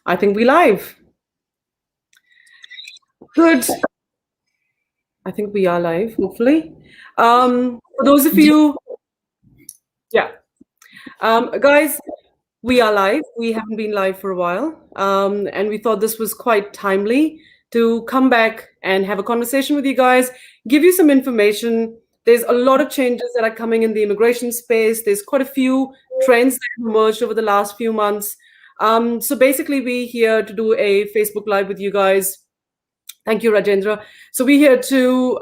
I think we live. Good. I think we are live, hopefully. For those of you, yeah. Guys, we are live. We haven't been live for a while. And we thought this was quite timely to come back and have a conversation with you guys, give you some information. There's a lot of changes that are coming in the immigration space. There's quite a few trends that have emerged over the last few months. So basically, we're here to do a Facebook Live with you guys. Thank you, Rajendra. So we're here to,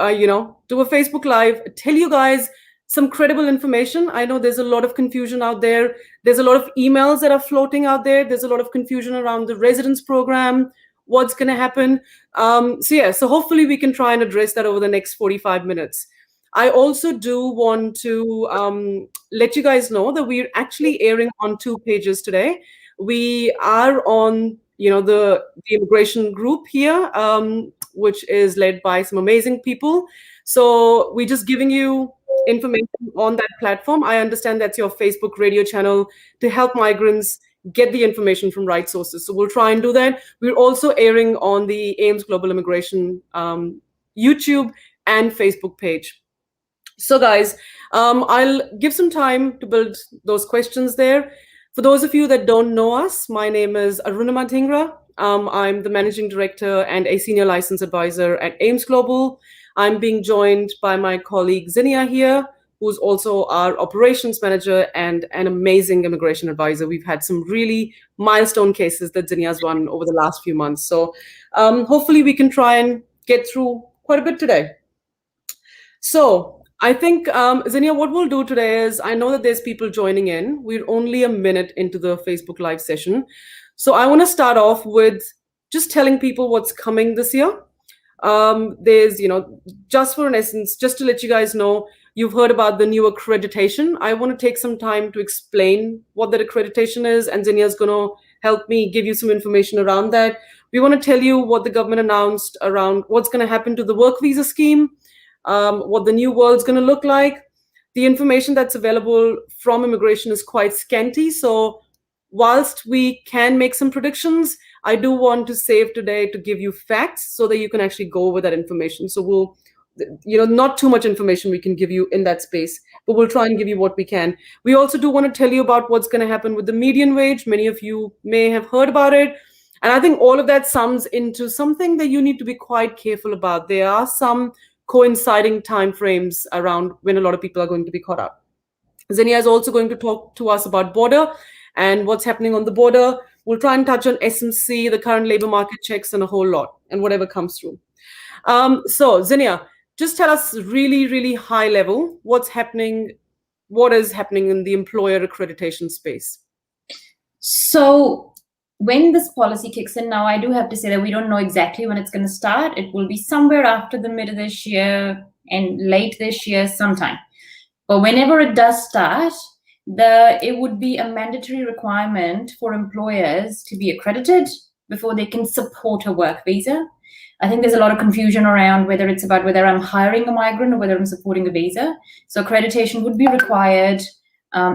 do a Facebook Live, tell you guys some credible information. I know there's a lot of confusion out there. There's a lot of emails that are floating out there. There's a lot of confusion around the residence program, what's going to happen. So hopefully we can try and address that over the next 45 minutes. I also do want to let you guys know that we're actually airing on 2 pages today. We are on the immigration group here, which is led by some amazing people. So we're just giving you information on that platform. I understand that's your Facebook radio channel to help migrants get the information from right sources. So we'll try and do that. We're also airing on the AIMS Global Immigration YouTube and Facebook page. So guys, I'll give some time to build those questions there. For those of you that don't know us, my name is Arunima and Zinnia. I'm the Managing Director and a Senior License Advisor at AIMS Global. I'm being joined by my colleague Zinnia here, who's also our Operations Manager and an amazing immigration advisor. We've had some really milestone cases that Zinnia's run over the last few months. So hopefully we can try and get through quite a bit today. So I think, Zinnia, what we'll do today is, I know that there's people joining in. We're only a minute into the Facebook Live session. So I want to start off with just telling people what's coming this year. There's, just for an essence, just to let you guys know, you've heard about the new accreditation. I want to take some time to explain what that accreditation is, and Zinnia's going to help me give you some information around that. We want to tell you what the government announced around what's going to happen to the work visa scheme, what the new world's going to look like. The information that's available from immigration is quite scanty. So whilst we can make some predictions, I do want to save today to give you facts so that you can actually go over that information. So we'll, not too much information we can give you in that space, but we'll try and give you what we can. We also do want to tell you about what's going to happen with the median wage. Many of you may have heard about it. And I think all of that sums into something that you need to be quite careful about. There are some coinciding timeframes around when a lot of people are going to be caught up. Zinnia is also going to talk to us about border and what's happening on the border. We'll try and touch on SMC, the current labor market checks, and a whole lot, and whatever comes through. So Zinnia, just tell us really, really high level what is happening in the employer accreditation space. So when this policy kicks in now, I do have to say that we don't know exactly when it's going to start. It will be somewhere after the mid of this year and late this year sometime. But whenever it does start, it would be a mandatory requirement for employers to be accredited before they can support a work visa. I think there's a lot of confusion around whether it's about whether I'm hiring a migrant or whether I'm supporting a visa. So accreditation would be required.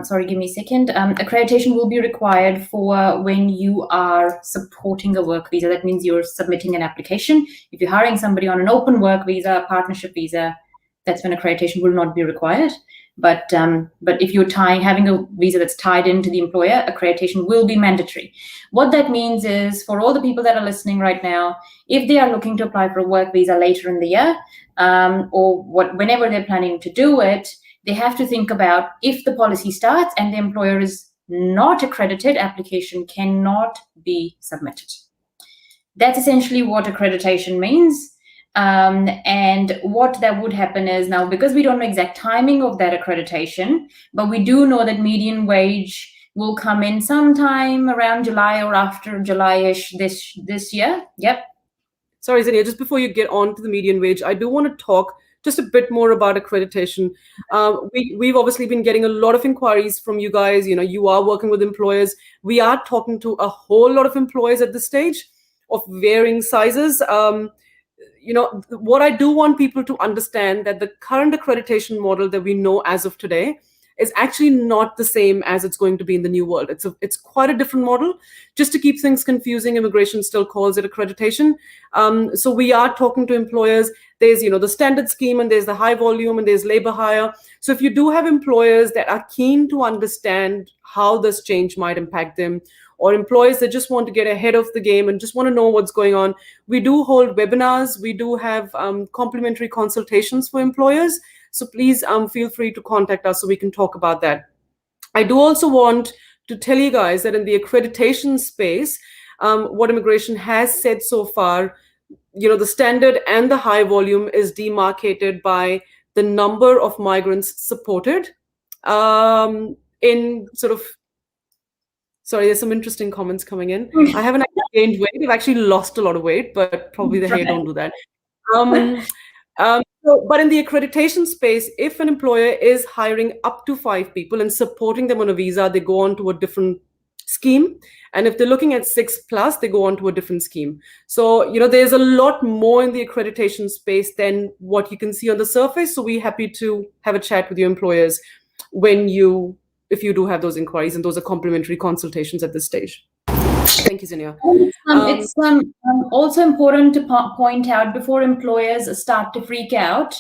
Sorry, give me a second. Accreditation will be required for when you are supporting a work visa. That means you're submitting an application. If you're hiring somebody on an open work visa, partnership visa, that's when accreditation will not be required. But if you're having a visa that's tied into the employer, accreditation will be mandatory. What that means is, for all the people that are listening right now, if they are looking to apply for a work visa later in the year, whenever they're planning to do it, they have to think about, if the policy starts and the employer is not accredited, application cannot be submitted. That's essentially what accreditation means. And what that would happen is, now, because we don't know exact timing of that accreditation, but we do know that median wage will come in sometime around July or after July-ish this year. Yep. Sorry, Zinnia, just before you get on to the median wage, I do want to talk just a bit more about accreditation. We've obviously been getting a lot of inquiries from you guys. You are working with employers. We are talking to a whole lot of employers at this stage of varying sizes. What I do want people to understand, that the current accreditation model that we know as of today, is actually not the same as it's going to be in the new world. It's quite a different model. Just to keep things confusing, immigration still calls it accreditation. So we are talking to employers. There's, the standard scheme, and there's the high volume, and there's labor hire. So if you do have employers that are keen to understand how this change might impact them, or employers that just want to get ahead of the game and just want to know what's going on, we do hold webinars. We do have complimentary consultations for employers. So please feel free to contact us so we can talk about that. I do also want to tell you guys that in the accreditation space, what immigration has said so far, the standard and the high volume is demarcated by the number of migrants supported in sort of. Sorry, there's some interesting comments coming in. I haven't actually gained weight. I've actually lost a lot of weight, but probably the hair don't do that. But in the accreditation space, if an employer is hiring up to 5 people and supporting them on a visa, they go on to a different scheme. And if they're looking at 6+, they go on to a different scheme. So, there's a lot more in the accreditation space than what you can see on the surface. So we're happy to have a chat with your employers if you do have those inquiries, and those are complimentary consultations at this stage. Thank you, Zinnia. It's also important to point out, before employers start to freak out,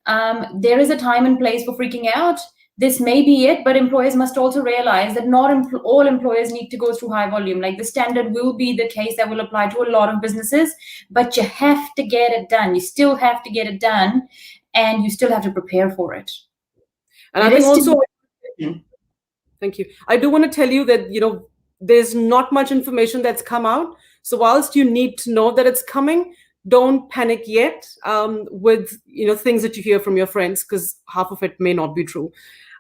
there is a time and place for freaking out. This may be it, but employers must also realize that not all employers need to go through high volume. Like, the standard will be the case that will apply to a lot of businesses, but you have to get it done. You still have to get it done, and you still have to prepare for it. And I think also, thank you. I do want to tell you that, there's not much information that's come out. So whilst you need to know that it's coming, don't panic yet with, things that you hear from your friends, because half of it may not be true.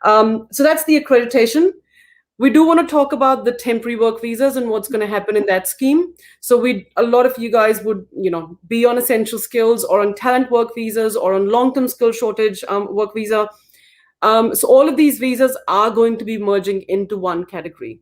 So that's the accreditation. We do want to talk about the temporary work visas and what's going to happen in that scheme. So a lot of you guys would, be on essential skills or on talent work visas or on long-term skill shortage work visa. So all of these visas are going to be merging into one category.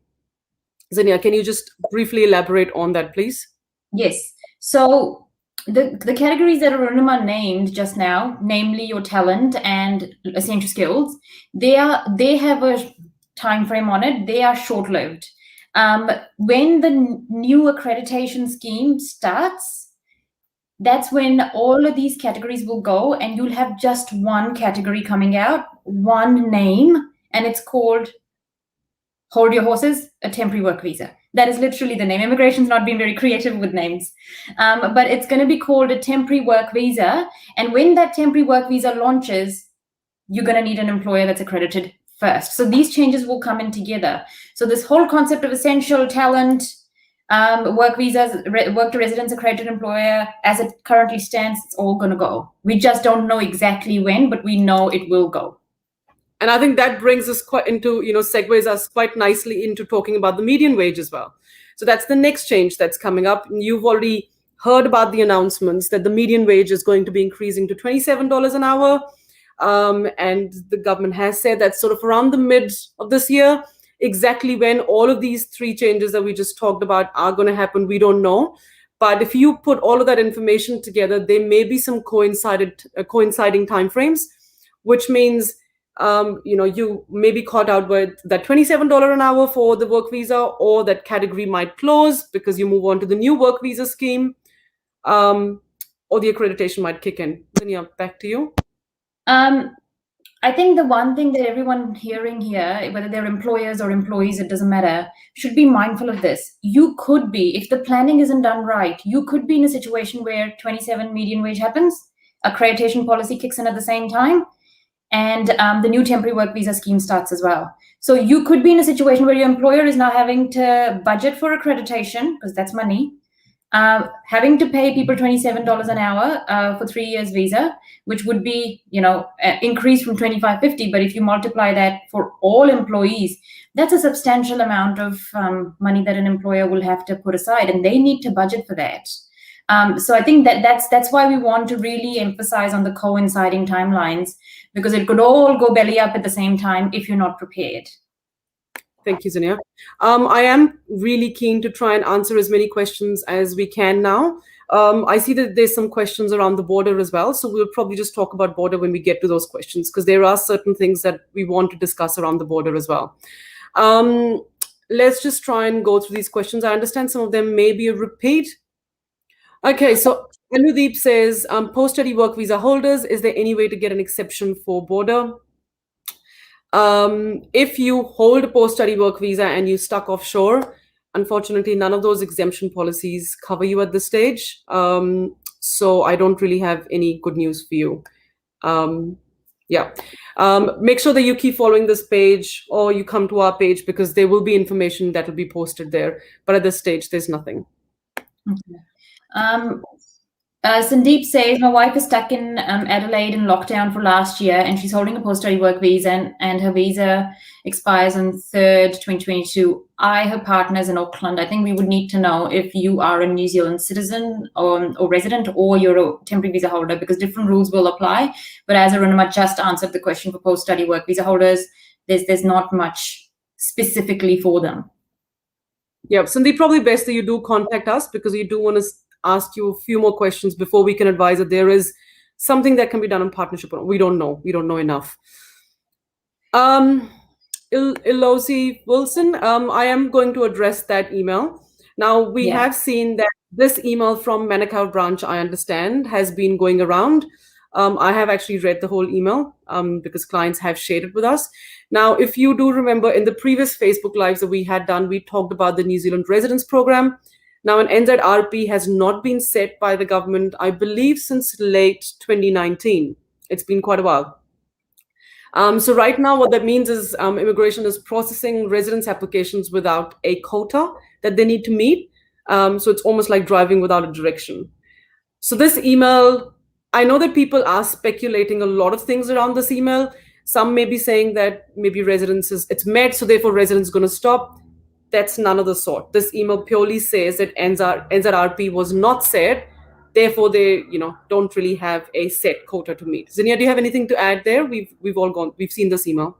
Zinnia, can you just briefly elaborate on that, please? Yes. So the categories that Arunima named just now, namely your talent and essential skills, they have a time frame on it. They are short-lived. When the new accreditation scheme starts, that's when all of these categories will go, and you'll have just one category coming out, one name, and it's called, hold your horses, a temporary work visa. That is literally the name. Immigration's not been very creative with names. But it's going to be called a temporary work visa. And when that temporary work visa launches, you're going to need an employer that's accredited first. So these changes will come in together. So this whole concept of essential talent, work visas, work to residence accredited employer, as it currently stands, it's all going to go. We just don't know exactly when, but we know it will go. And I think that brings us quite into, segues us quite nicely into talking about the median wage as well. So that's the next change that's coming up. You've already heard about the announcements that the median wage is going to be increasing to $27 an hour. And the government has said that sort of around the mid of this year. Exactly when all of these 3 changes that we just talked about are going to happen, we don't know. But if you put all of that information together, there may be some coinciding timeframes, which means you may be caught out with that $27 an hour for the work visa, or that category might close because you move on to the new work visa scheme, or the accreditation might kick in. Zinnia, back to you. I think the one thing that everyone hearing here, whether they're employers or employees, it doesn't matter, should be mindful of this. You could be, if the planning isn't done right, you could be in a situation where 27 median wage happens, accreditation policy kicks in at the same time, and the new temporary work visa scheme starts as well. So you could be in a situation where your employer is now having to budget for accreditation, because that's money, having to pay people $27 an hour for 3 years visa, which would be, increased from $25.50. But if you multiply that for all employees, that's a substantial amount of money that an employer will have to put aside, and they need to budget for that. So I think that's why we want to really emphasize on the coinciding timelines, because it could all go belly up at the same time if you're not prepared. Thank you, Zinnia. I am really keen to try and answer as many questions as we can now. I see that there's some questions around the border as well. So we'll probably just talk about border when we get to those questions, because there are certain things that we want to discuss around the border as well. Let's just try and go through these questions. I understand some of them may be a repeat. Okay, so Anudeep says, post-study work visa holders, is there any way to get an exception for border? If you hold a post-study work visa and you stuck offshore, unfortunately, none of those exemption policies cover you at this stage. So I don't really have any good news for you. Yeah. Make sure that you keep following this page or you come to our page, because there will be information that will be posted there. But at this stage, there's nothing. Okay. Sandeep says, my wife is stuck in Adelaide in lockdown for last year, and she's holding a post-study work visa, and her visa expires on 3rd, 2022. Her partner's in Auckland. I think we would need to know if you are a New Zealand citizen or resident, or you're a temporary visa holder, because different rules will apply. But as Arunima just answered the question for post-study work visa holders, there's not much specifically for them. Yeah, Sandeep, probably best that you do contact us, because we do want to ask you a few more questions before we can advise that there is something that can be done in partnership. We don't know. We don't know enough. Ilosi Wilson, I am going to address that email. Now, we have seen that this email from Manukau branch, I understand, has been going around. I have actually read the whole email because clients have shared it with us. Now, if you do remember, in the previous Facebook Lives that we had done, we talked about the New Zealand Residence Program. Now, an NZRP has not been set by the government, I believe, since late 2019. It's been quite a while. So right now, what that means is immigration is processing residence applications without a quota that they need to meet. So it's almost like driving without a direction. So this email, I know that people are speculating a lot of things around this email. Some may be saying that maybe it's met, so therefore residents going to stop. That's none of the sort. This email purely says that NZRP was not set, therefore they don't really have a set quota to meet. Zinnia, do you have anything to add there? We've seen this email.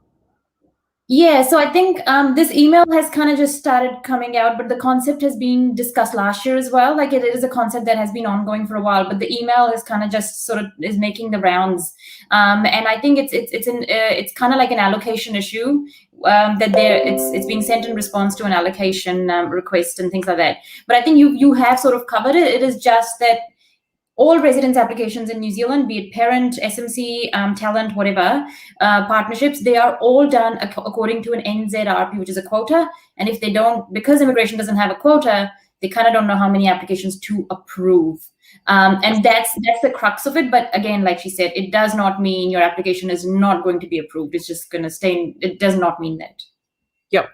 Yeah, so I think this email has kind of just started coming out, but the concept has been discussed last year as well. Like, it is a concept that has been ongoing for a while, but the email is kind of just sort of is making the rounds. And I think it's kind of like an allocation issue that it's being sent in response to an allocation request and things like that. But I think you have sort of covered it. It is just that all residence applications in New Zealand, be it parent, SMC, talent, whatever, partnerships, they are all done according to an NZRP, which is a quota. And if they don't, because immigration doesn't have a quota, they kind of don't know how many applications to approve. And that's the crux of it. But again, like she said, it does not mean your application is not going to be approved. It's just going to stay. It does not mean that. Yep.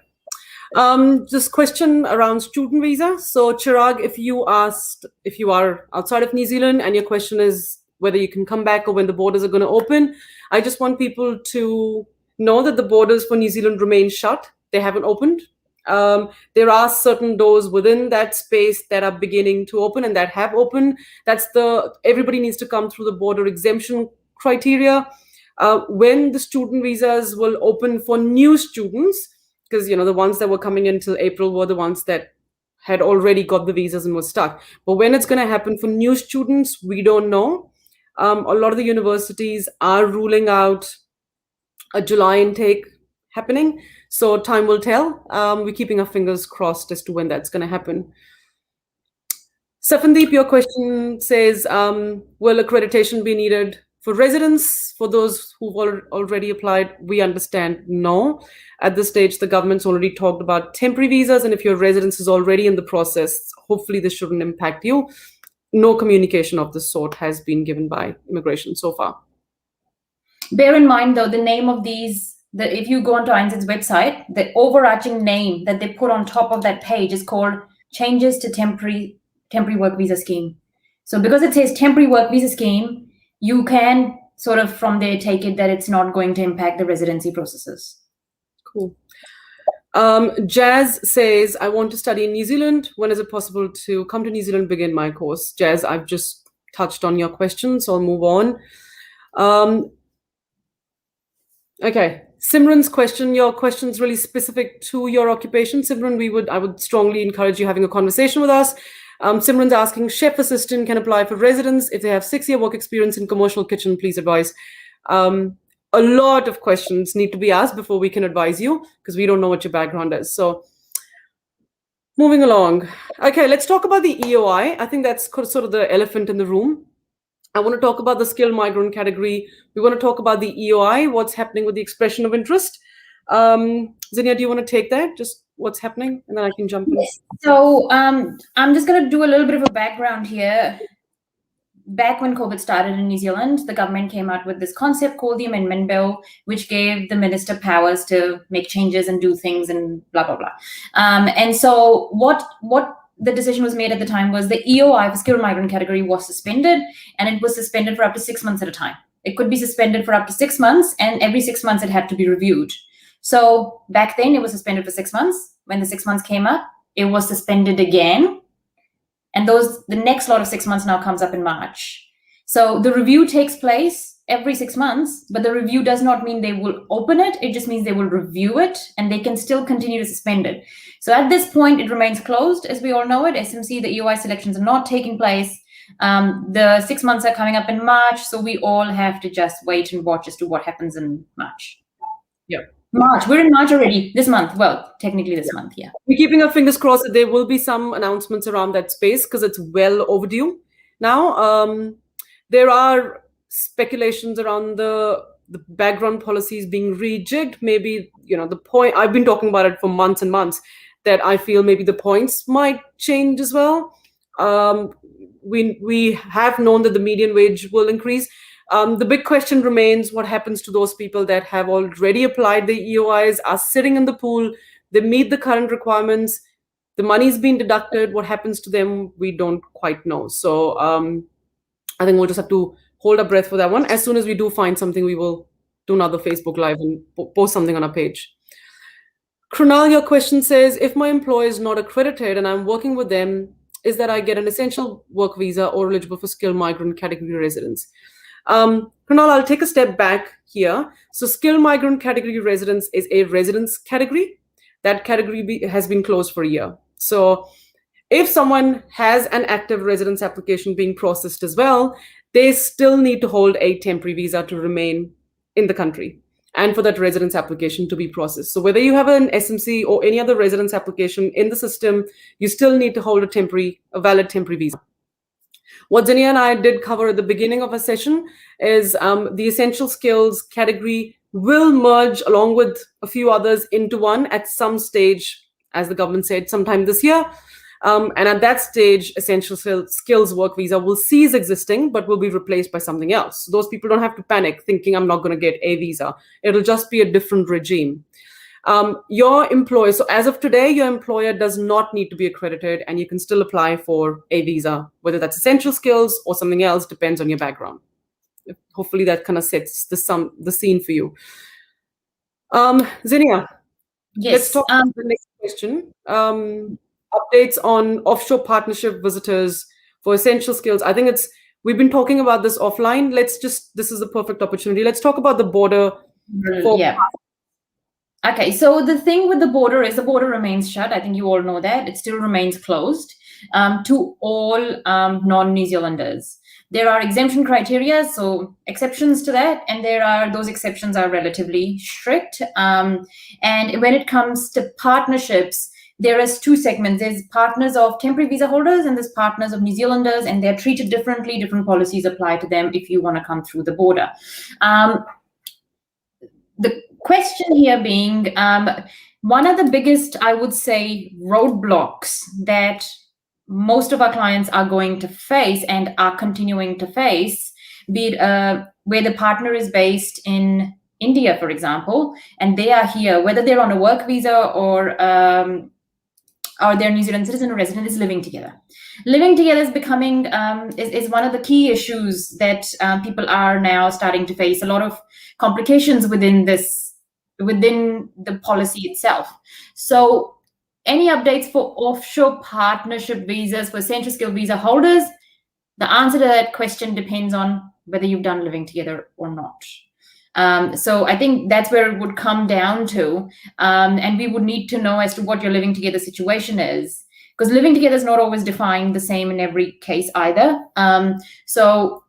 This question around student visa. So Chirag, if you are outside of New Zealand and your question is whether you can come back or when the borders are going to open, I just want people to know that the borders for New Zealand remain shut. They haven't opened. There are certain doors within that space that are beginning to open and that have opened. Everybody needs to come through the border exemption criteria. When the student visas will open for new students, because the ones that were coming in till April were the ones that had already got the visas and were stuck. But when it's going to happen for new students, we don't know. A lot of the universities are ruling out a July intake happening, so time will tell. We're keeping our fingers crossed as to when that's going to happen. Safandeep, your question says, will accreditation be needed for residents? For those who've already applied, we understand no. At this stage, the government's already talked about temporary visas, and if your residence is already in the process, hopefully this shouldn't impact you. No communication of this sort has been given by immigration so far. Bear in mind, though, the name of these, if you go onto INZ's website, the overarching name that they put on top of that page is called Changes to Temporary Work Visa Scheme. So because it says Temporary Work Visa Scheme, you can sort of from there take it that it's not going to impact the residency processes. Cool. Jazz says, I want to study in New Zealand. When is it possible to come to New Zealand, begin my course? Jazz, I've just touched on your question, so I'll move on. Okay, Simran's question, your question is really specific to your occupation. Simran, I would strongly encourage you having a conversation with us. Simran's asking, chef assistant can apply for residents if they have 6-year work experience in commercial kitchen, please advise. A lot of questions need to be asked before we can advise you, because we don't know what your background is. So moving along. Okay, let's talk about the EOI. I think that's sort of the elephant in the room. I want to talk about the skilled migrant category. We want to talk about the EOI, what's happening with the expression of interest. Zinnia, do you want to take that? Just what's happening, and then I can jump in. Yes. So I'm just going to do a little bit of a background here. Back when COVID started in New Zealand, the government came out with this concept called the Amendment Bill, which gave the minister powers to make changes and do things and blah, blah, blah. And so what the decision was made at the time was the EOI, the skilled migrant category, was suspended, and it was suspended for up to 6 months at a time. It could be suspended for up to 6 months, and every 6 months it had to be reviewed. So back then it was suspended for 6 months. When the 6 months came up, it was suspended again. And the next lot of 6 months now comes up in March. So the review takes place every 6 months, but the review does not mean they will open it. It just means they will review it, and they can still continue to suspend it. So at this point, it remains closed, as we all know it. SMC, the EOI selections are not taking place. The 6 months are coming up in March, so we all have to just wait and watch as to what happens in March. Yeah. March. We're in March already this month. Well, technically this month, yeah. We're keeping our fingers crossed that there will be some announcements around that space, because it's well overdue now. There are speculations around the background policies being rejigged. Maybe, the point, I've been talking about it for months and months, that I feel maybe the points might change as well. We have known that the median wage will increase. The big question remains, what happens to those people that have already applied the EOIs, are sitting in the pool, they meet the current requirements, the money's been deducted, what happens to them, we don't quite know. So I think we'll just have to hold our breath for that one. As soon as we do find something, we will do another Facebook Live and post something on our page. Krunal, your question says, if my employer is not accredited and I'm working with them, is that I get an essential work visa or eligible for skilled migrant category residents? Kunal, I'll take a step back here. So skilled migrant category residence is a residence category. That category has been closed for a year. So if someone has an active residence application being processed as well, they still need to hold a temporary visa to remain in the country and for that residence application to be processed. So whether you have an SMC or any other residence application in the system, you still need to hold a valid temporary visa. What Zinnia and I did cover at the beginning of our session is the essential skills category will merge along with a few others into one at some stage, as the government said, sometime this year. And at that stage, essential skills work visa will cease existing, but will be replaced by something else. Those people don't have to panic thinking I'm not going to get a visa. It'll just be a different regime. Your employer, so as of today, your employer does not need to be accredited, and you can still apply for a visa, whether that's essential skills or something else, depends on your background. Hopefully that kind of sets the scene for you. Zinnia, Yes. Let's talk about the next question. Updates on offshore partnership visitors for essential skills. I think we've been talking about this offline. This is a perfect opportunity. Let's talk about the border. Yeah. Okay, so the thing with the border is the border remains shut. I think you all know that. It still remains closed to all non-New Zealanders. There are exemption criteria, so exceptions to that, and those exceptions are relatively strict. And when it comes to partnerships, there is two segments. There's partners of temporary visa holders and there's partners of New Zealanders, and they're treated differently. Different policies apply to them if you want to come through the border. The question here being, one of the biggest, I would say, roadblocks that most of our clients are going to face and are continuing to face, be it where the partner is based in India, for example, and they are here, whether they're on a work visa or they're New Zealand citizen or resident, is living together. Living together is becoming is one of the key issues that people are now starting to face. A lot of complications within the policy itself. So any updates for offshore partnership visas for essential skill visa holders? The answer to that question depends on whether you've done living together or not. So I think that's where it would come down to, and we would need to know as to what your living together situation is. because living together is not always defined the same in every case either. So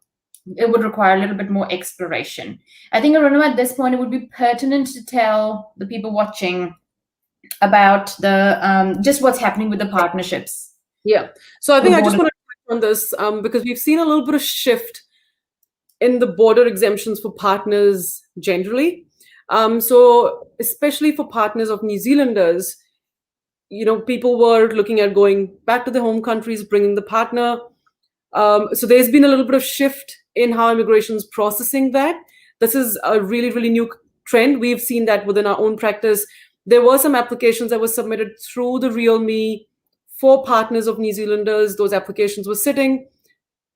it would require a little bit more exploration. I think, Arunima, at this point, it would be pertinent to tell the people watching about the just what's happening with the partnerships. Yeah. So I think I just want to touch on this because we've seen a little bit of shift in the border exemptions for partners generally. So especially for partners of New Zealanders, people were looking at going back to their home countries, bringing the partner. So there's been a little bit of shift in how immigration is processing that. This is a really, really new trend. We've seen that within our own practice. There were some applications that were submitted through the Real Me for partners of New Zealanders. Those applications were sitting.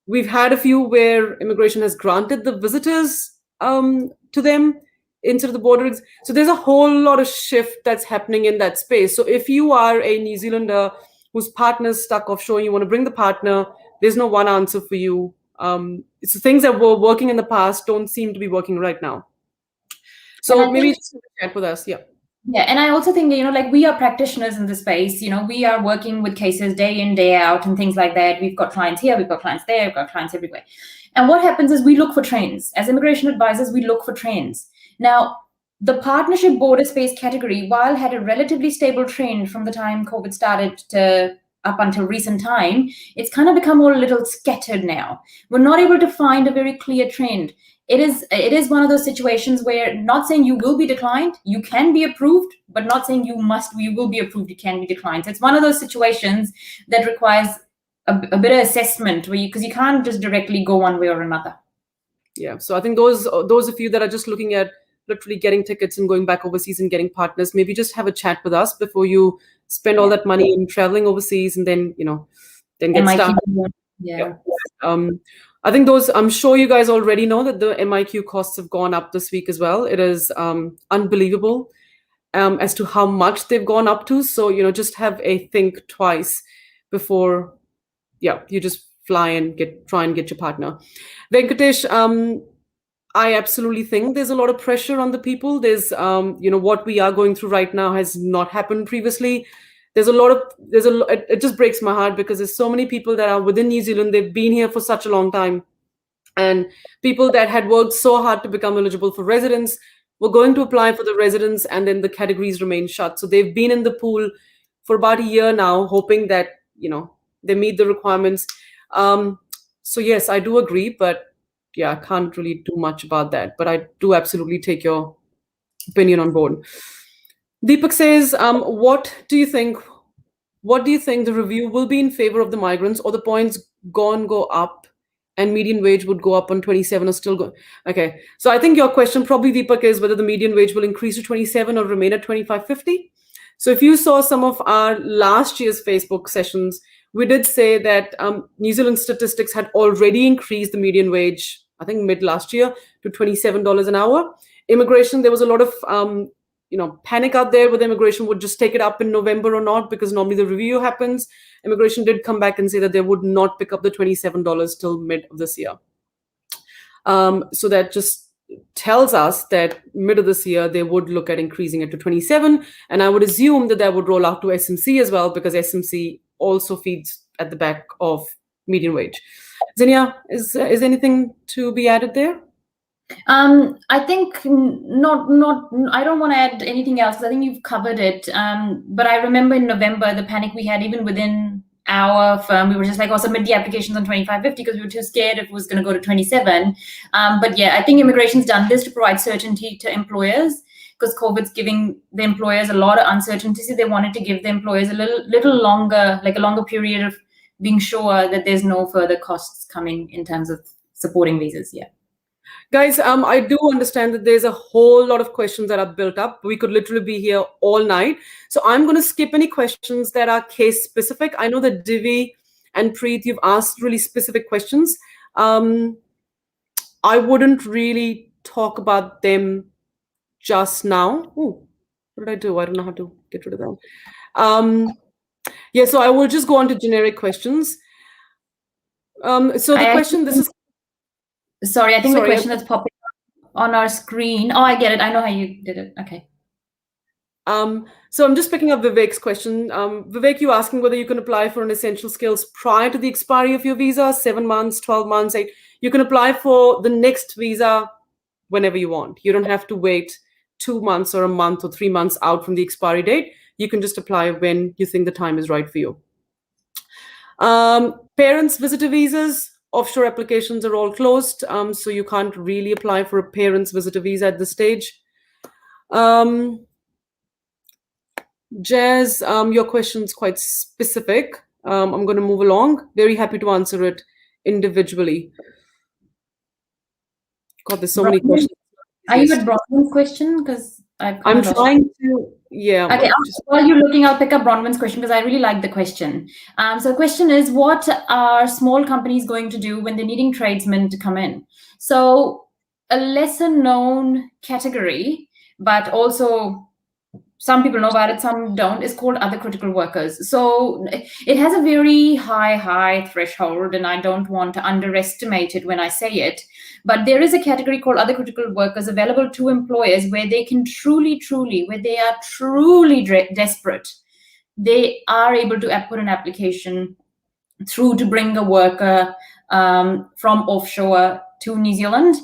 We've had a few where immigration has granted the visitors to them into the border. So there's a whole lot of shift that's happening in that space. So if you are a New Zealander whose partner's stuck offshore and you want to bring the partner, there's no one answer for you. It's things that were working in the past don't seem to be working right now. So maybe just chat with us. Yeah. Yeah, and I also think, like we are practitioners in the space, we are working with cases day in, day out and things like that. We've got clients here, we've got clients there, we've got clients everywhere. And what happens is we look for trends. As immigration advisors, we look for trends. Now, the partnership border space category, while had a relatively stable trend from the time COVID started to up until recent time, it's kind of become all a little scattered now. We're not able to find a very clear trend. It is one of those situations where not saying you will be declined, you can be approved, but not saying you will be approved, you can be declined. So it's one of those situations that requires a bit of assessment because you can't just directly go one way or another. Yeah, so I think those of you that are just looking at literally getting tickets and going back overseas and getting partners, maybe just have a chat with us before you spend all that money in traveling overseas and then, then get started. Yeah. I think I'm sure you guys already know that the MIQ costs have gone up this week as well. It is unbelievable as to how much they've gone up to. So, just have a think twice before, you just fly and try and get your partner. Venkatesh, I absolutely think there's a lot of pressure on the people. There's, what we are going through right now has not happened previously. It just breaks my heart because there's so many people that are within New Zealand. They've been here for such a long time. And people that had worked so hard to become eligible for residence were going to apply for the residence and then the categories remain shut. So they've been in the pool for about a year now, hoping that, they meet the requirements. So yes, I do agree, but I can't really do much about that. But I do absolutely take your opinion on board. Deepak says, what do you think the review will be in favor of the migrants, or the points go up and median wage would go up on 27 or still go? Okay. So I think your question probably, Deepak, is whether the median wage will increase to 27 or remain at 25.50. So if you saw some of our last year's Facebook sessions, we did say that New Zealand statistics had already increased the median wage, I think mid last year, to $27 an hour. Immigration, there was a lot of panic out there whether immigration would just take it up in November or not, because normally the review happens. Immigration did come back and say that they would not pick up the $27 till mid of this year. So that just tells us that mid of this year, they would look at increasing it to 27. And I would assume that would roll out to SMC as well, because SMC also feeds at the back of median wage. Zinnia, is anything to be added there? I think not. I don't want to add anything else because I think you've covered it. But I remember in November, the panic we had even within our firm, we were just like, submit the applications on 25.50 because we were too scared if it was going to go to 27. But I think immigration's done this to provide certainty to employers, because COVID's giving the employers a lot of uncertainty. So they wanted to give the employers a little longer, like a longer period of being sure that there's no further costs coming in terms of supporting visas. Yeah. Guys, I do understand that there's a whole lot of questions that are built up. We could literally be here all night. So I'm going to skip any questions that are case specific. I know that Divi and Preet, you've asked really specific questions. I wouldn't really talk about them just now. Oh, what did I do? I don't know how to get rid of them. So I will just go on to generic questions. So the question, this is... Sorry, I think the question that's popping up on our screen. Oh, I get it. I know how you did it. Okay. So I'm just picking up Vivek's question. Vivek, you asking whether you can apply for an essential skills prior to the expiry of your visa, 7 months, 12 months, 8. You can apply for the next visa whenever you want. You don't have to wait 2 months or a month or 3 months out from the expiry date. You can just apply when you think the time is right for you. Parents' visitor visas, offshore applications are all closed, so you can't really apply for a parents' visitor visa at this stage. Jazz, your question's quite specific. I'm going to move along. Very happy to answer it individually. God, there's so many questions. Are you at Bronwyn's question? Because I'm trying to, yeah. Okay, while you're looking, I'll pick up Bronwyn's question because I really like the question. So the question is, what are small companies going to do when they're needing tradesmen to come in? So a lesser known category, but also some people know about it, some don't, is called other critical workers. So it has a very high threshold, and I don't want to underestimate it when I say it. But there is a category called other critical workers available to employers where they can truly, where they are truly desperate, they are able to put an application through to bring a worker from offshore to New Zealand.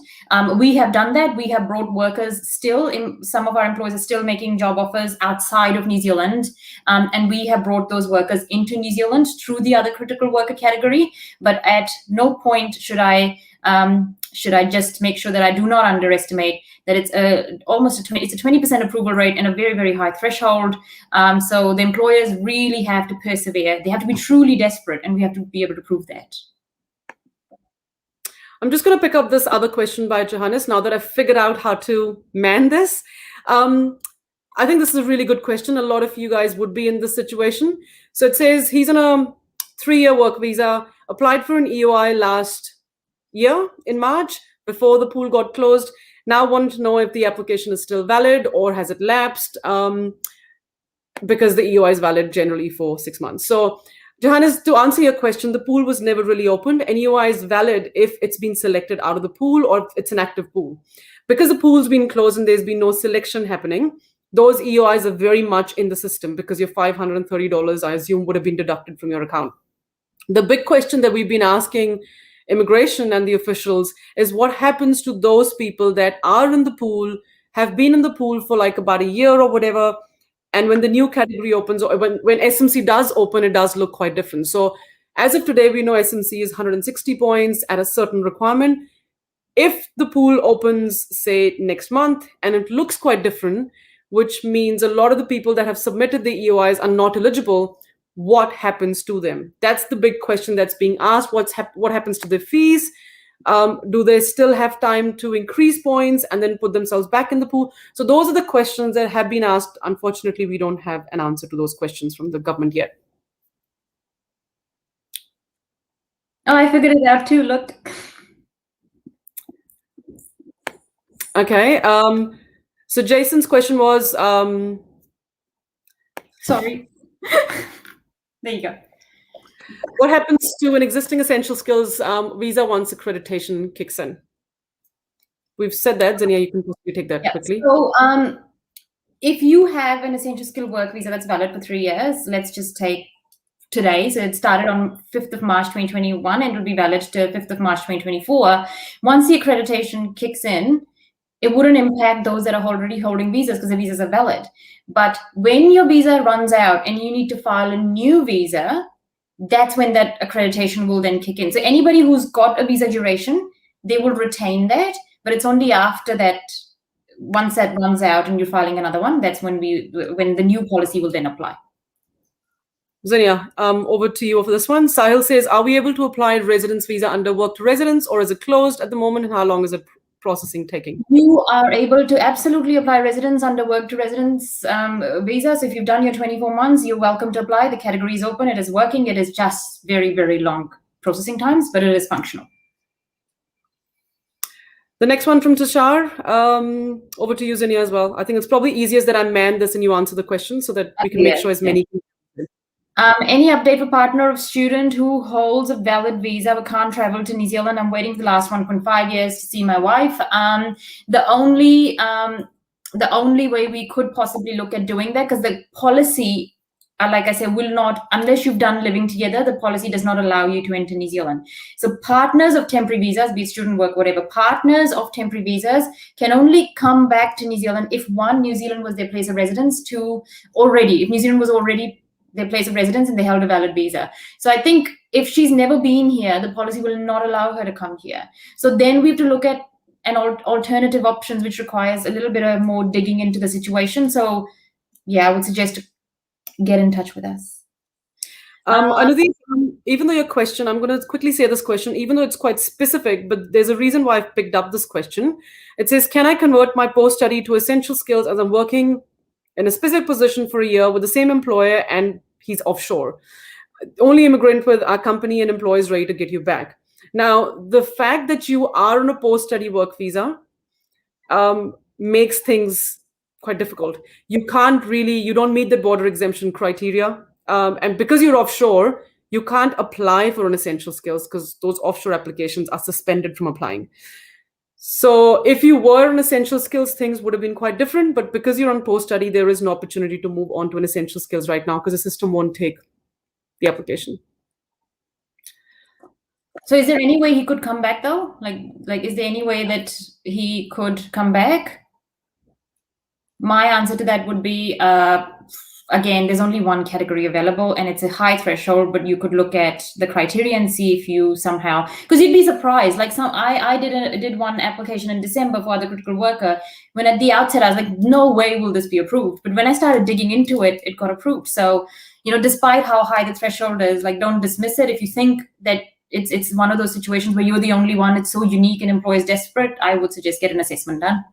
We have done that. We have brought workers still. Some of our employers are still making job offers outside of New Zealand. And we have brought those workers into New Zealand through the other critical worker category. But at no point should I just make sure that I do not underestimate that it's almost a 20% approval rate and a very high threshold. So the employers really have to persevere. They have to be truly desperate, and we have to be able to prove that. I'm just going to pick up this other question by Johannes now that I've figured out how to man this. I think this is a really good question. A lot of you guys would be in this situation. So it says he's on a 3-year work visa, applied for an EOI last year in March before the pool got closed. Now want to know if the application is still valid or has it lapsed, because the EOI is valid generally for 6 months. So Johannes, to answer your question, the pool was never really opened. An EOI is valid if it's been selected out of the pool or if it's an active pool. Because the pool's been closed and there's been no selection happening, those EOIs are very much in the system because your $530, I assume, would have been deducted from your account. The big question that we've been asking immigration and the officials is what happens to those people that are in the pool, have been in the pool for like about a year or whatever, and when the new category opens, or when SMC does open, it does look quite different. So as of today, we know SMC is 160 points at a certain requirement. If the pool opens, say, next month, and it looks quite different, which means a lot of the people that have submitted the EOIs are not eligible, what happens to them? That's the big question that's being asked. What happens to their fees? Do they still have time to increase points and then put themselves back in the pool? So those are the questions that have been asked. Unfortunately, we don't have an answer to those questions from the government yet. Oh, I figured it out too, look. Okay. So Jason's question was... Sorry. There you go. What happens to an existing essential skills visa once accreditation kicks in? We've said that. Zinnia, you can possibly take that quickly. So if you have an essential skill work visa that's valid for 3 years, let's just take today. So it started on 5th of March 2021 and will be valid to 5th of March 2024. Once the accreditation kicks in, it wouldn't impact those that are already holding visas because the visas are valid. But when your visa runs out and you need to file a new visa, that's when that accreditation will then kick in. So anybody who's got a visa duration, they will retain that, but it's only after that, once that runs out and you're filing another one, that's when the new policy will then apply. Zinnia, over to you for this one. Sahil says, are we able to apply residence visa under work to residence, or is it closed at the moment, and how long is it processing taking? You are able to absolutely apply residence under work to residence visa. So if you've done your 24 months, you're welcome to apply. The category is open. It is working. It is just very long processing times, but it is functional. The next one from Tushar. Over to you, Zinnia, as well. I think it's probably easiest that I man this and you answer the question so that we can make sure as many... Any update for partner of student who holds a valid visa but can't travel to New Zealand? I'm waiting for the last 1.5 years to see my wife. The only the only way we could possibly look at doing that, because the policy, like I said, will not, unless you've done living together, the policy does not allow you to enter New Zealand. So partners of temporary visas, be it student work, whatever, partners of temporary visas can only come back to New Zealand if, one, New Zealand was their place of residence, two, if New Zealand was already their place of residence and they held a valid visa. So I think if she's never been here, the policy will not allow her to come here. So then we have to look at an alternative options, which requires a little bit of more digging into the situation. So yeah, I would suggest to get in touch with us. Anudeep, even though your question, I'm going to quickly say this question, even though it's quite specific, but there's a reason why I've picked up this question. It says, can I convert my post-study to essential skills as I'm working in a specific position for a year with the same employer and he's offshore? Only immigrant with our company and employees ready to get you back. Now, the fact that you are on a post-study work visa makes things quite difficult. You don't meet the border exemption criteria. And because you're offshore, you can't apply for an essential skills because those offshore applications are suspended from applying. So if you were on essential skills, things would have been quite different. But because you're on post-study, there is an opportunity to move on to an essential skills right now because the system won't take the application. So is there any way he could come back though? Like, is there any way that he could come back? My answer to that would be, again, there's only one category available and it's a high threshold, but you could look at the criteria and see if you somehow, because you'd be surprised. Like I did one application in December for the critical worker, when at the outset I was like, no way will this be approved. But when I started digging into it, it got approved. So, despite how high the threshold is, like, don't dismiss it. If you think that it's one of those situations where you're the only one, it's so unique and employers desperate, I would suggest get an assessment done.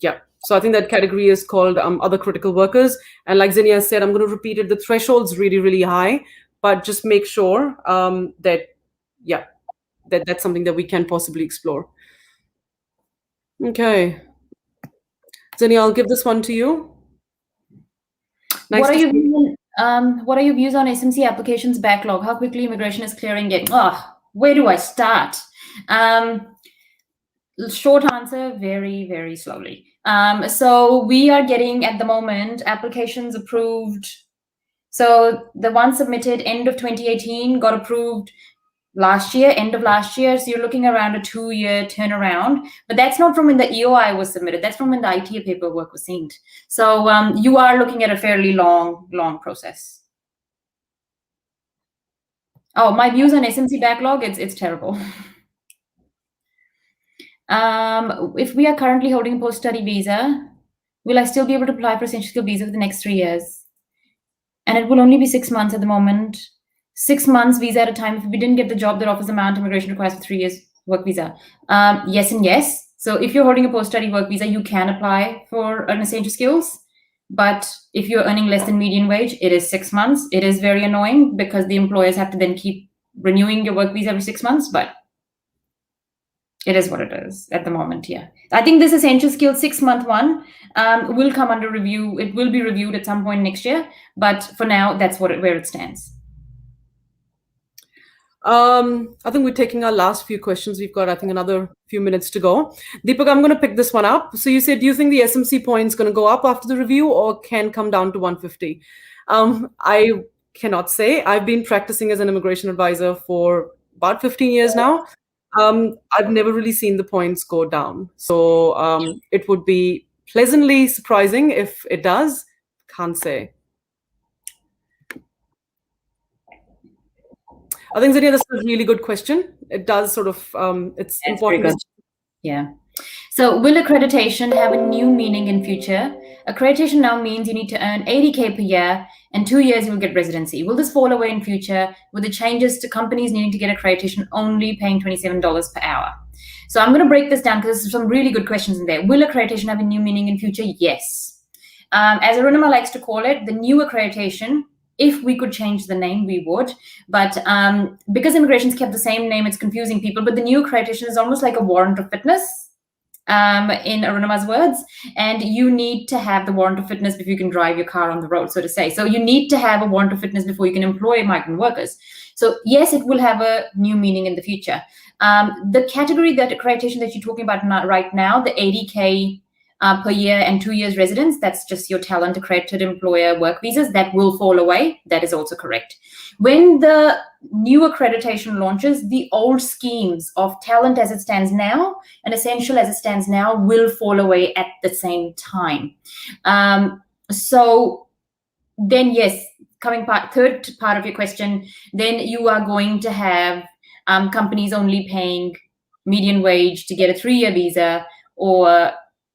Yeah. So I think that category is called other critical workers. And like Zinnia said, I'm going to repeat it. The threshold's really, really high, but just make sure that's something that we can possibly explore. Okay. Zinnia, I'll give this one to you. Nice what are your views on SMC applications backlog? How quickly immigration is clearing it? Where do I start? Short answer, very, very slowly. So we are getting at the moment applications approved. So the one submitted end of 2018 got approved end of last year. So you're looking around a 2-year turnaround, but that's not from when the EOI was submitted. That's from when the ITA paperwork was synced. So you are looking at a fairly long process. Oh, my views on SMC backlog, it's terrible. If we are currently holding a post-study visa, will I still be able to apply for essential skill visa for the next 3 years? And it will only be 6 months at the moment. 6 months visa at a time. If we didn't get the job that offers the amount immigration requires for 3 years work visa. Yes and yes. So if you're holding a post-study work visa, you can apply for an essential skills. But if you're earning less than median wage, it is 6 months. It is very annoying because the employers have to then keep renewing your work visa every 6 months, but it is what it is at the moment. Yeah, I think this essential skill 6-month one will come under review. It will be reviewed at some point next year, but for now, that's where it stands. I think we're taking our last few questions. We've got, I think, another few minutes to go. Deepak, I'm going to pick this one up. So you said, do you think the SMC point is going to go up after the review or can come down to 150? I cannot say. I've been practicing as an immigration advisor for about 15 years now. I've never really seen the points go down. So it would be pleasantly surprising if it does. Can't say. I think, Zinnia, this is a really good question. It does sort of, it's That's important. Yeah. So will accreditation have a new meaning in future? Accreditation now means you need to earn 80K per year and 2 years you will get residency. Will this fall away in future with the changes to companies needing to get accreditation only paying $27 per hour? So I'm going to break this down because there's some really good questions in there. Will accreditation have a new meaning in future? Yes. As Arunima likes to call it, the new accreditation, if we could change the name, we would. But because immigration's kept the same name, it's confusing people. But the new accreditation is almost like a warrant of fitness, in Arunima's words. And you need to have the warrant of fitness before you can drive your car on the road, so to say. So you need to have a warrant of fitness before you can employ migrant workers. So yes, it will have a new meaning in the future. The category, that accreditation that you're talking about right now, the 80K per year and 2 years residence. That's just your talent accredited employer work visas. That will fall away. That is also correct. When the new accreditation launches, the old schemes of talent as it stands now and essential as it stands now will fall away at the same time. So then, yes, third part of your question, then you are going to have companies only paying median wage to get a 3-year visa, or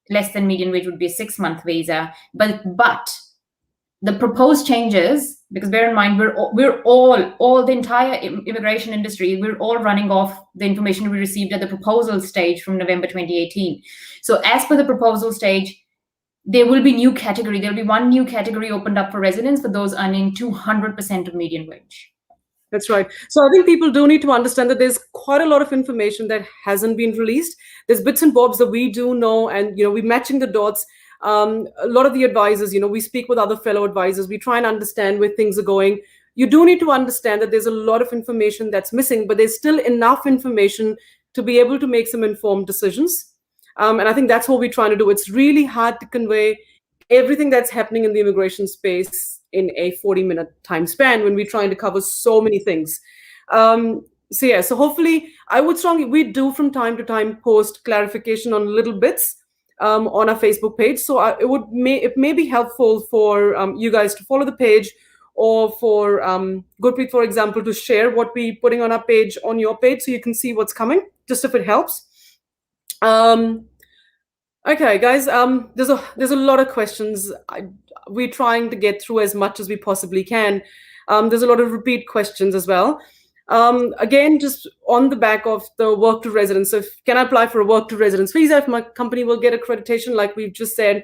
less than median wage would be a 6-month visa. But the proposed changes, because bear in mind, we're all the entire immigration industry, we're all running off the information we received at the proposal stage from November 2018. So as per the proposal stage, there will be new category. There'll be one new category opened up for residents for those earning 200% of median wage. That's right. So I think people do need to understand that there's quite a lot of information that hasn't been released. There's bits and bobs that we do know, and we're matching the dots. A lot of the advisors, we speak with other fellow advisors. We try and understand where things are going. You do need to understand that there's a lot of information that's missing, but there's still enough information to be able to make some informed decisions. And I think that's what we're trying to do. It's really hard to convey everything that's happening in the immigration space in a 40-minute time span when we're trying to cover so many things. So hopefully, we do from time to time post clarification on little bits on our Facebook page. So it may be helpful for you guys to follow the page, or for Gurpreet, for example, to share what we're putting on our page on your page, so you can see what's coming, just if it helps. Okay, guys, there's a lot of questions. We're trying to get through as much as we possibly can. There's a lot of repeat questions as well. Again, just on the back of the work to residence. So can I apply for a work to residence visa if my company will get accreditation? Like we've just said,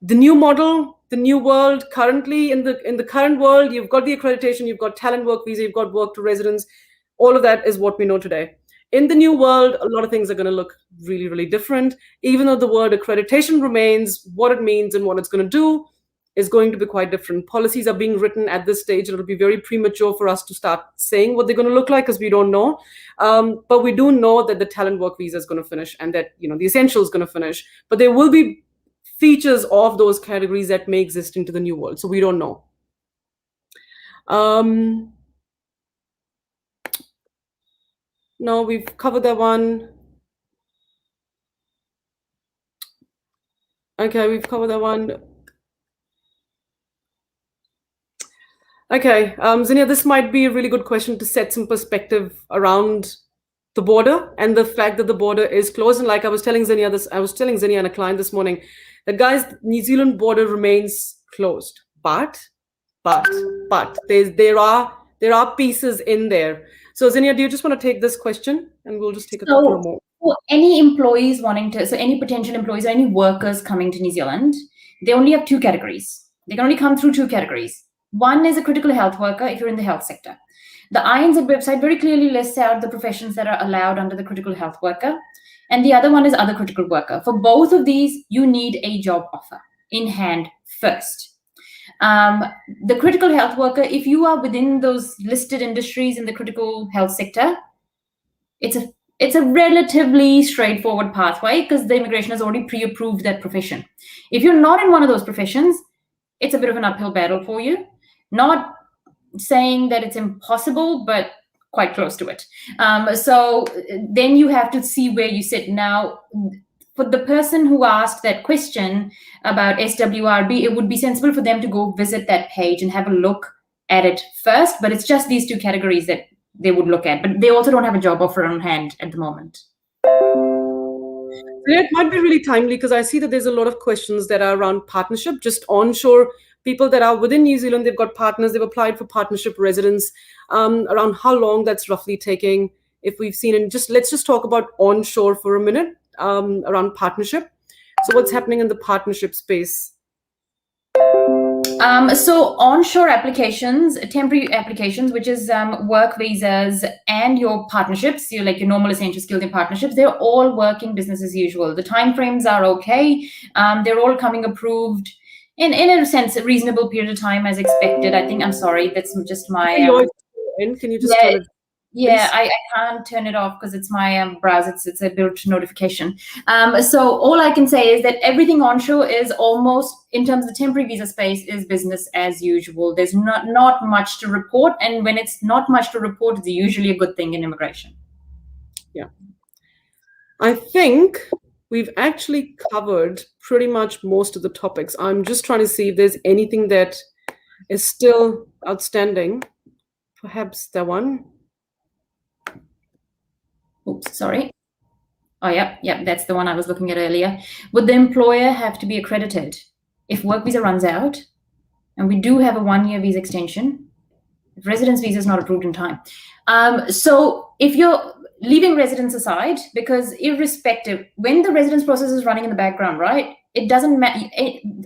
the new model, the new world, currently in the current world, you've got the accreditation, you've got talent work visa, you've got work to residence. All of that is what we know today. In the new world, a lot of things are going to look really, really different. Even though the word accreditation remains, what it means and what it's going to do is going to be quite different. Policies are being written at this stage. It'll be very premature for us to start saying what they're going to look like, because we don't know. But we do know that the talent work visa is going to finish, and that the essential is going to finish. But there will be features of those categories that may exist into the new world. So we don't know. No, we've covered that one. Okay, we've covered that one. Okay, Zinnia, this might be a really good question to set some perspective around the border and the fact that the border is closed. And like I was telling Zinnia and a client this morning, that guys, New Zealand border remains closed, but there are pieces in there. So Zinnia, do you just want to take this question, and we'll just take a couple more. For any employees any potential employees or any workers coming to New Zealand, they only have 2 categories. They can only come through 2 categories. One is a critical health worker if you're in the health sector. The INZ website very clearly lists out the professions that are allowed under the critical health worker. And the other one is other critical worker. For both of these, you need a job offer in hand first. The critical health worker, if you are within those listed industries in the critical health sector, it's a relatively straightforward pathway, because the immigration has already pre-approved that profession. If you're not in one of those professions, it's a bit of an uphill battle for you. Not saying that it's impossible, but quite close to it. So then you have to see where you sit. Now, for the person who asked that question about SWRB, it would be sensible for them to go visit that page and have a look at it first. But it's just these 2 categories that they would look at. But they also don't have a job offer on hand at the moment. It might be really timely, because I see that there's a lot of questions that are around partnership, just onshore people that are within New Zealand. They've got partners, they've applied for partnership residence, around how long that's roughly taking, if we've seen. And let's just talk about onshore for a minute, around partnership. So what's happening in the partnership space? So onshore applications, temporary applications, which is work visas, and your partnerships, your normal essential skilled in partnerships, they're all working business as usual. The timeframes are okay. They're all coming approved in a sense, a reasonable period of time as expected. I think, I'm sorry, that's just my... Can you just tell it? Yeah, please? I can't turn it off because it's my browser. It's a built notification. So all I can say is that everything onshore is almost, in terms of the temporary visa space, is business as usual. There's not much to report, and when it's not much to report, it's usually a good thing in immigration. Yeah. I think we've actually covered pretty much most of the topics. I'm just trying to see if there's anything that is still outstanding. Perhaps that one. Oops, sorry. Oh, yeah, that's the one I was looking at earlier. Would the employer have to be accredited if work visa runs out? And we do have a 1-year visa extension. If residence visa is not approved in time. So if you're leaving residence aside, because irrespective, when the residence process is running in the background, right, it doesn't matter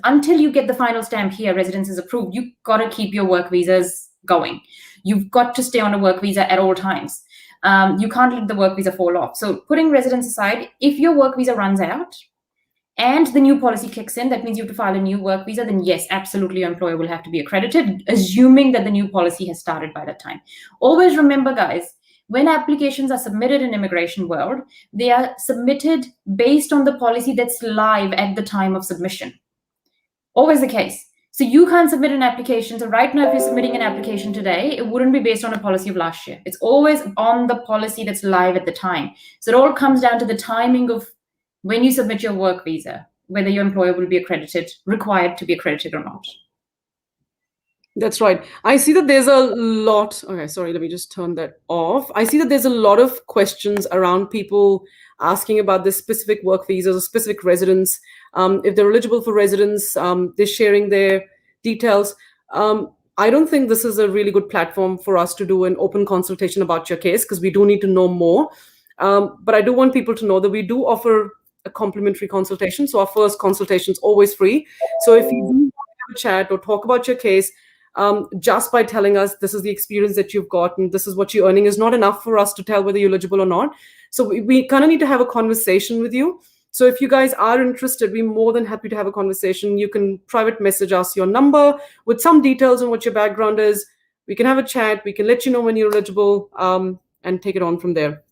until you get the final stamp here, residence is approved. You've got to keep your work visas going. You've got to stay on a work visa at all times. You can't let the work visa fall off. So putting residence aside, if your work visa runs out and the new policy kicks in, that means you have to file a new work visa, then yes, absolutely, your employer will have to be accredited, assuming that the new policy has started by that time. Always remember, guys, when applications are submitted in immigration world, they are submitted based on the policy that's live at the time of submission. Always the case. So you can't submit an application. So right now, if you're submitting an application today, it wouldn't be based on a policy of last year. It's always on the policy that's live at the time. So it all comes down to the timing of when you submit your work visa, whether your employer will be accredited, required to be accredited or not. That's right. I see that there's a lot. Okay, sorry, let me just turn that off. I see that there's a lot of questions around people asking about this specific work visas or specific residence. If they're eligible for residence, they're sharing their details. I don't think this is a really good platform for us to do an open consultation about your case because we do need to know more. But I do want people to know that we do offer a complimentary consultation. So our first consultation is always free. So if you do want to have a chat or talk about your case, just by telling us this is the experience that you've got and this is what you're earning is not enough for us to tell whether you're eligible or not. So we kind of need to have a conversation with you. So if you guys are interested, we're more than happy to have a conversation. You can private message us your number with some details on what your background is. We can have a chat. We can let you know when you're eligible and take it on from there.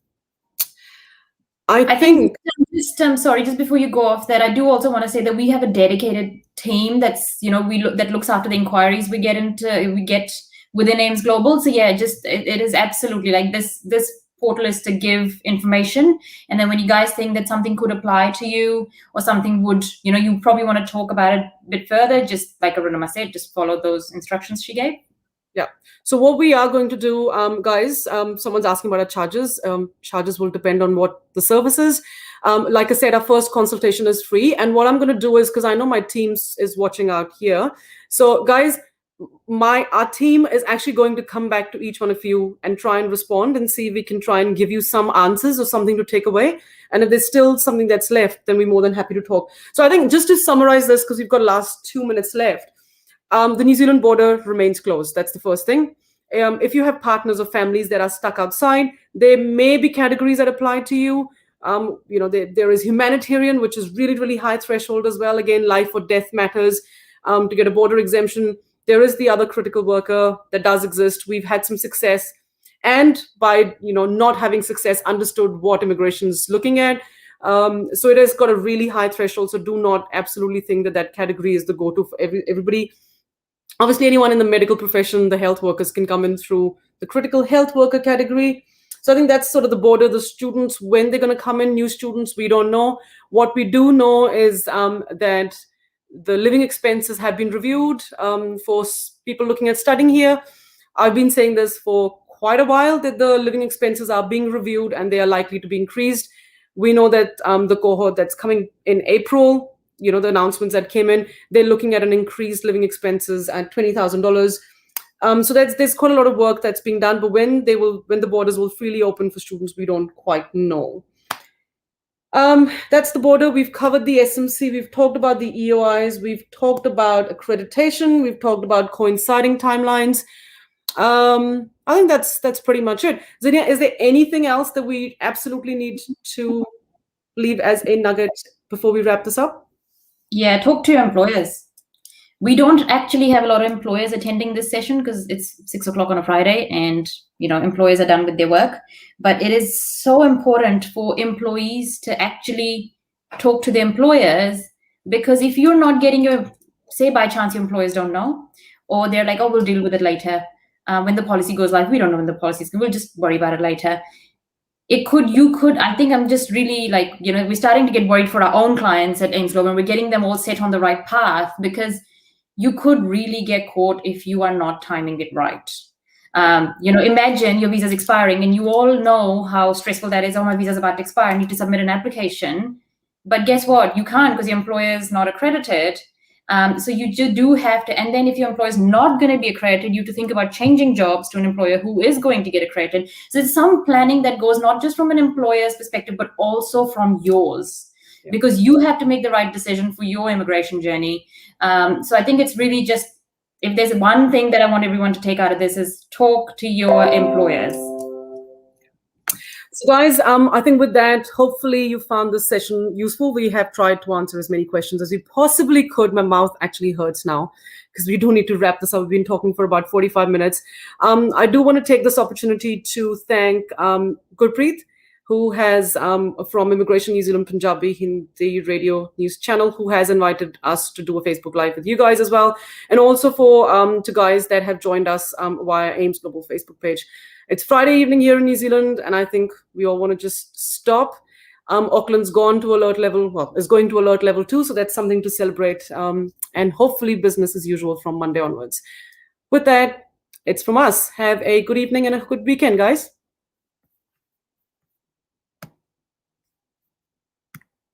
I think just before you go off that, I do also want to say that we have a dedicated team that's, that looks after the inquiries we get within AIMS Global. So yeah, it is absolutely like this portal is to give information. And then when you guys think that something could apply to you or something would, you probably want to talk about it a bit further, just like Arunima said, just follow those instructions she gave. Yeah. So what we are going to do, guys, someone's asking about our charges. Charges will depend on what the service is. Like I said, our first consultation is free. And what I'm going to do is, because I know my team is watching out here. So guys, our team is actually going to come back to each one of you and try and respond and see if we can try and give you some answers or something to take away. And if there's still something that's left, then we're more than happy to talk. So I think just to summarize this, because we've got last 2 minutes left, the New Zealand border remains closed. That's the first thing. If you have partners or families that are stuck outside, there may be categories that apply to you. There is humanitarian, which is really, really high threshold as well. Again, life or death matters to get a border exemption. There is the other critical worker that does exist. We've had some success. And by not having success, understood what immigration is looking at. So it has got a really high threshold. So do not absolutely think that category is the go-to for everybody. Obviously, anyone in the medical profession, the health workers can come in through the critical health worker category. So I think that's sort of the border. The students, when they're going to come in, new students, we don't know. What we do know is that the living expenses have been reviewed for people looking at studying here. I've been saying this for quite a while, that the living expenses are being reviewed and they are likely to be increased. We know that the cohort that's coming in April, the announcements that came in, they're looking at an increased living expenses at $20,000. So there's quite a lot of work that's being done, but when the borders will freely open for students, we don't quite know. That's the border. We've covered the SMC. We've talked about the EOIs. We've talked about accreditation. We've talked about coinciding timelines. I think that's pretty much it. Zinnia, is there anything else that we absolutely need to leave as a nugget before we wrap this up? Yeah, talk to your employers. We don't actually have a lot of employers attending this session because it's 6 o'clock on a Friday and employers are done with their work. But it is so important for employees to actually talk to the employers, because if you're not getting your, say by chance your employers don't know, or they're like, oh, we'll deal with it later. When the policy goes live, we don't know when the policy is, we'll just worry about it later. I think I'm just really like, we're starting to get worried for our own clients at Ainslow, and we're getting them all set on the right path, because you could really get caught if you are not timing it right. Imagine your visa's expiring and you all know how stressful that is. Oh, my visa's about to expire, I need to submit an application. But guess what? You can't, because your employer is not accredited. So you do have to, and then if your employer is not going to be accredited, you have to think about changing jobs to an employer who is going to get accredited. So there's some planning that goes not just from an employer's perspective, but also from yours, because you have to make the right decision for your immigration journey. So I think it's really just, if there's one thing that I want everyone to take out of this, is talk to your employers. So guys, I think with that, hopefully you found this session useful. We have tried to answer as many questions as we possibly could. My mouth actually hurts now because we do need to wrap this up. We've been talking for about 45 minutes. I do want to take this opportunity to thank Gurpreet, who has from Immigration New Zealand Punjabi Hindi radio news channel, who has invited us to do a Facebook Live with you guys as well. And also for to guys that have joined us via AIMS Global Facebook page. It's Friday evening here in New Zealand, and I think we all want to just stop. Auckland's gone to alert level, well, is going to alert level 2, so that's something to celebrate. And hopefully business as usual from Monday onwards. With that, it's from us. Have a good evening and a good weekend, guys.